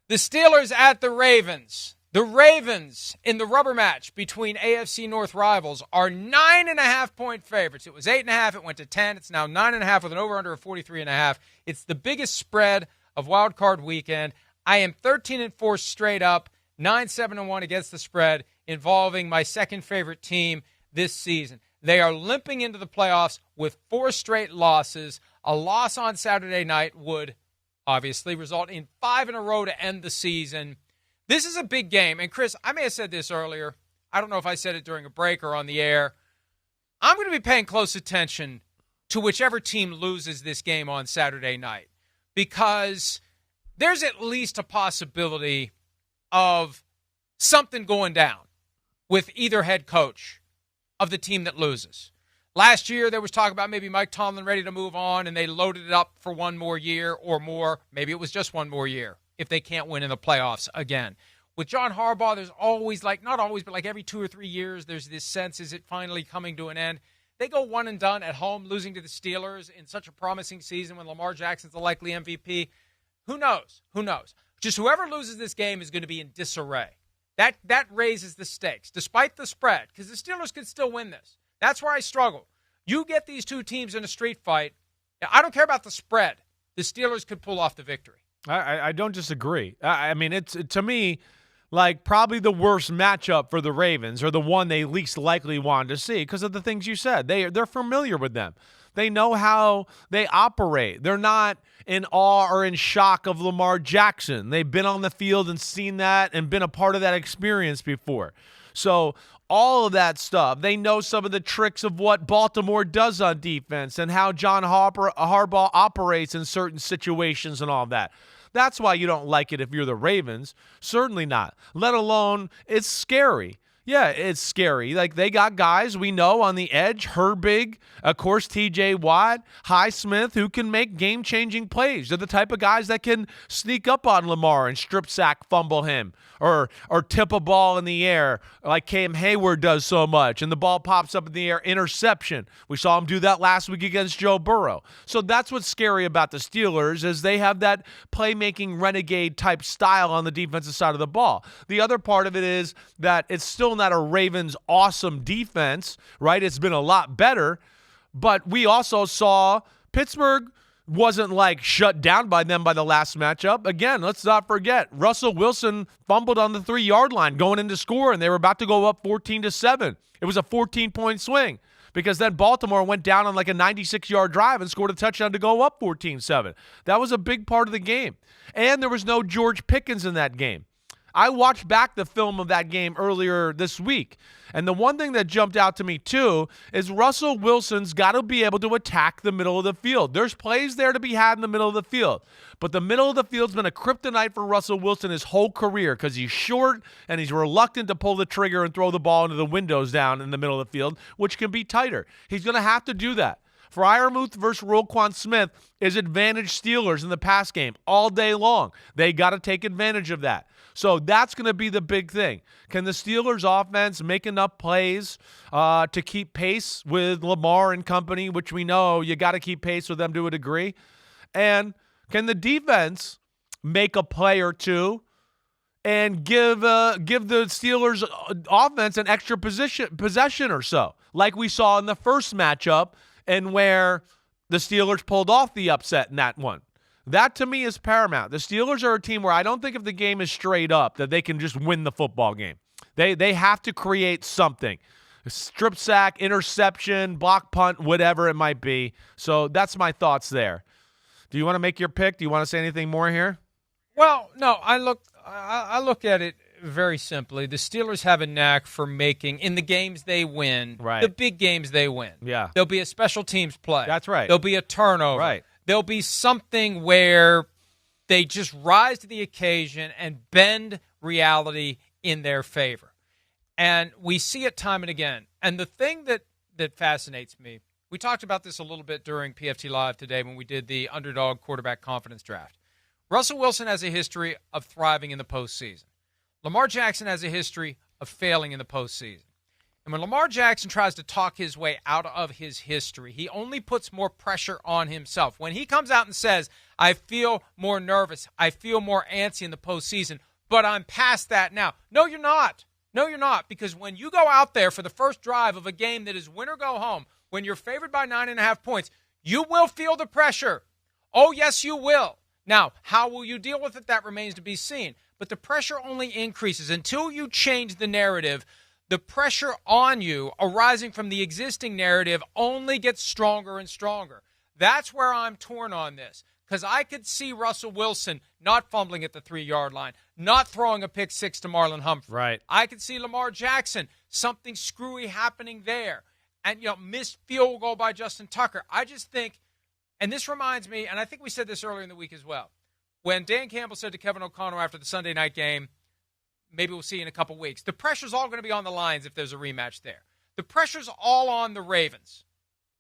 The Steelers at the Ravens. The Ravens in the rubber match between AFC North rivals are 9.5-point favorites. It was 8.5. It went to 10. It's now 9.5 with an over-under of 43.5. It's the biggest spread of Wild Card Weekend. I am 13-4 straight up, 9-7-1 against the spread, involving my second favorite team this season. They are limping into the playoffs with 4 straight losses. A loss on Saturday night would obviously result in 5 in a row to end the season. This is a big game. And, Chris, I may have said this earlier. I don't know if I said it during a break or on the air. I'm going to be paying close attention to whichever team loses this game on Saturday night, because there's at least a possibility of something going down with either head coach of the team that loses. Last year, there was talk about maybe Mike Tomlin ready to move on, and they loaded it up for one more year or more. Maybe it was just one more year if they can't win in the playoffs again. With John Harbaugh, there's always, not always, but every 2 or 3 years, there's this sense, is it finally coming to an end? They go one and done at home, losing to the Steelers in such a promising season when Lamar Jackson's the likely MVP. Who knows? Who knows? Just whoever loses this game is going to be in disarray. That raises the stakes, despite the spread, because the Steelers could still win this. That's where I struggle. You get these two teams in a street fight, I don't care about the spread. The Steelers could pull off the victory. I don't disagree. I mean, it's to me probably the worst matchup for the Ravens, or the one they least likely wanted to see because of the things you said. They're familiar with them. They know how they operate. They're not in awe or in shock of Lamar Jackson. They've been on the field and seen that and been a part of that experience before. So all of that stuff, they know some of the tricks of what Baltimore does on defense and how John Harbaugh operates in certain situations and all that. That's why you don't like it if you're the Ravens. Certainly not. Let alone, it's scary. Yeah, it's scary. They got guys we know on the edge, Herbig, of course, T.J. Watt, Highsmith, who can make game-changing plays. They're the type of guys that can sneak up on Lamar and strip sack, fumble him, or tip a ball in the air like Cam Hayward does so much, and the ball pops up in the air, interception. We saw him do that last week against Joe Burrow. So that's what's scary about the Steelers, is they have that playmaking renegade-type style on the defensive side of the ball. The other part of it is that it's still not a Ravens awesome defense, right? It's been a lot better, but we also saw Pittsburgh wasn't shut down by them by the last matchup. Again, let's not forget, Russell Wilson fumbled on the 3-yard line going into score, and they were about to go up 14-7. It was a 14-point swing, because then Baltimore went down on a 96-yard drive and scored a touchdown to go up 14-7. That was a big part of the game. And there was no George Pickens in that game. I watched back the film of that game earlier this week, and the one thing that jumped out to me too is Russell Wilson's got to be able to attack the middle of the field. There's plays there to be had in the middle of the field, but the middle of the field's been a kryptonite for Russell Wilson his whole career, because he's short and he's reluctant to pull the trigger and throw the ball into the windows down in the middle of the field, which can be tighter. He's going to have to do that. Freiermuth versus Roquan Smith is advantage Steelers in the pass game all day long. They got to take advantage of that. So that's going to be the big thing. Can the Steelers offense make enough plays to keep pace with Lamar and company, which we know you got to keep pace with them to a degree? And can the defense make a play or two and give the Steelers offense an extra possession or so, like we saw in the first matchup, and where the Steelers pulled off the upset in that one? That, to me, is paramount. The Steelers are a team where I don't think if the game is straight up that they can just win the football game. They have to create something. Strip sack, interception, block punt, whatever it might be. So that's my thoughts there. Do you want to make your pick? Do you want to say anything more here? Well, no, I look at it very simply. The Steelers have a knack for making, in the games they win, right, the big games they win. Yeah. There'll be a special teams play. That's right. There'll be a turnover. Right. There'll be something where they just rise to the occasion and bend reality in their favor. And we see it time and again. And the thing that fascinates me, we talked about this a little bit during PFT Live today when we did the underdog quarterback confidence draft. Russell Wilson has a history of thriving in the postseason. Lamar Jackson has a history of failing in the postseason. And when Lamar Jackson tries to talk his way out of his history, he only puts more pressure on himself. When he comes out and says, I feel more nervous, I feel more antsy in the postseason, but I'm past that now. No, you're not. No, you're not. Because when you go out there for the first drive of a game that is win or go home, when you're favored by 9.5 points, you will feel the pressure. Oh, yes, you will. Now, how will you deal with it? That remains to be seen. But the pressure only increases until you change the narrative. The pressure on you arising from the existing narrative only gets stronger and stronger. That's where I'm torn on this, because I could see Russell Wilson not fumbling at the 3-yard line, not throwing a pick six to Marlon Humphrey. Right. I could see Lamar Jackson, something screwy happening there, and missed field goal by Justin Tucker. I just think, and this reminds me, and I think we said this earlier in the week as well, when Dan Campbell said to Kevin O'Connor after the Sunday night game, maybe we'll see in a couple weeks, the pressure's all going to be on the Lions if there's a rematch there. The pressure's all on the Ravens.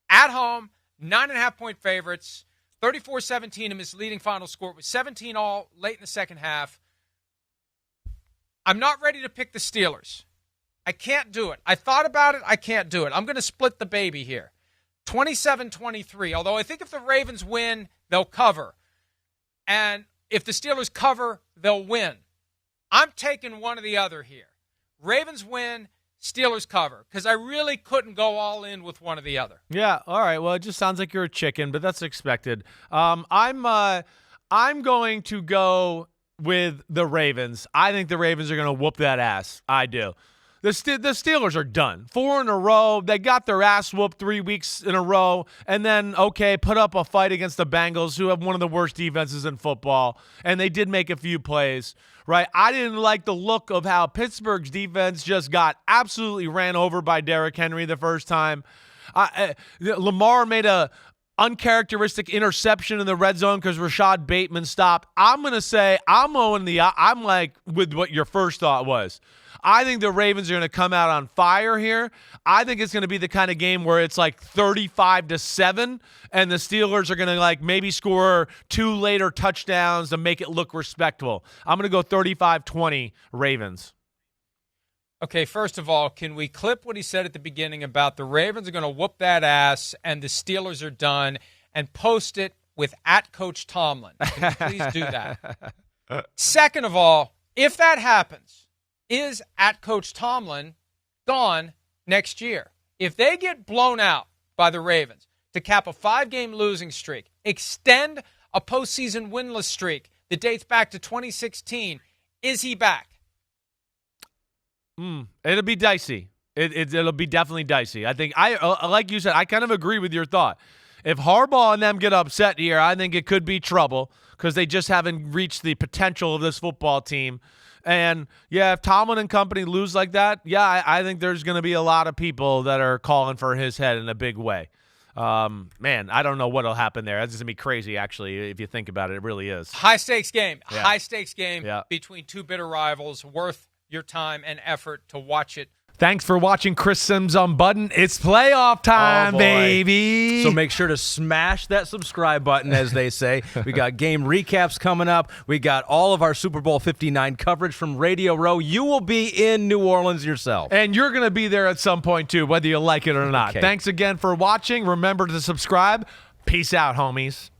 At home, 9.5-point favorites, 34-17, a misleading final score. It was 17 all late in the second half. I'm not ready to pick the Steelers. I can't do it. I thought about it. I can't do it. I'm going to split the baby here. 27-23, although I think if the Ravens win, they'll cover. And if the Steelers cover, they'll win. I'm taking one or the other here. Ravens win, Steelers cover, because I really couldn't go all in with one or the other. Yeah, all right. Well, it just sounds like you're a chicken, but that's expected. I'm going to go with the Ravens. I think the Ravens are going to whoop that ass. I do. The Steelers are done. 4 in a row. They got their ass whooped 3 weeks in a row, and then, okay, put up a fight against the Bengals, who have one of the worst defenses in football, and they did make a few plays, right? I didn't like the look of how Pittsburgh's defense just got absolutely ran over by Derrick Henry the first time. Lamar made a uncharacteristic interception in the red zone because Rashad Bateman stopped. I'm going to say I'm like with what your first thought was. I think the Ravens are going to come out on fire here. I think it's going to be the kind of game where it's like 35-7, and the Steelers are going to like maybe score 2 later touchdowns to make it look respectable. I'm going to go 35-20 Ravens. Okay, first of all, can we clip what he said at the beginning about the Ravens are going to whoop that ass and the Steelers are done, and post it with @Coach Tomlin? Can you please do that? Second of all, if that happens, is @Coach Tomlin gone next year? If they get blown out by the Ravens to cap a 5-game losing streak, extend a postseason winless streak that dates back to 2016, is he back? It'll be dicey. It'll be definitely dicey. I think like you said, I kind of agree with your thought. If Harbaugh and them get upset here, I think it could be trouble because they just haven't reached the potential of this football team. And, yeah, if Tomlin and company lose like that, yeah, I think there's going to be a lot of people that are calling for his head in a big way. Man, I don't know what will happen there. That's going to be crazy, actually, if you think about it. It really is. High-stakes game. Yeah. High-stakes game Yeah. between two bitter rivals. Worth your time and effort to watch it. Thanks for watching Chris Simms Unbuttoned. It's playoff time, baby. So make sure to smash that subscribe button, as they say. We got game recaps coming up. We got all of our Super Bowl 59 coverage from Radio Row. You will be in New Orleans yourself. And you're going to be there at some point, too, whether you like it or not. Okay. Thanks again for watching. Remember to subscribe. Peace out, homies.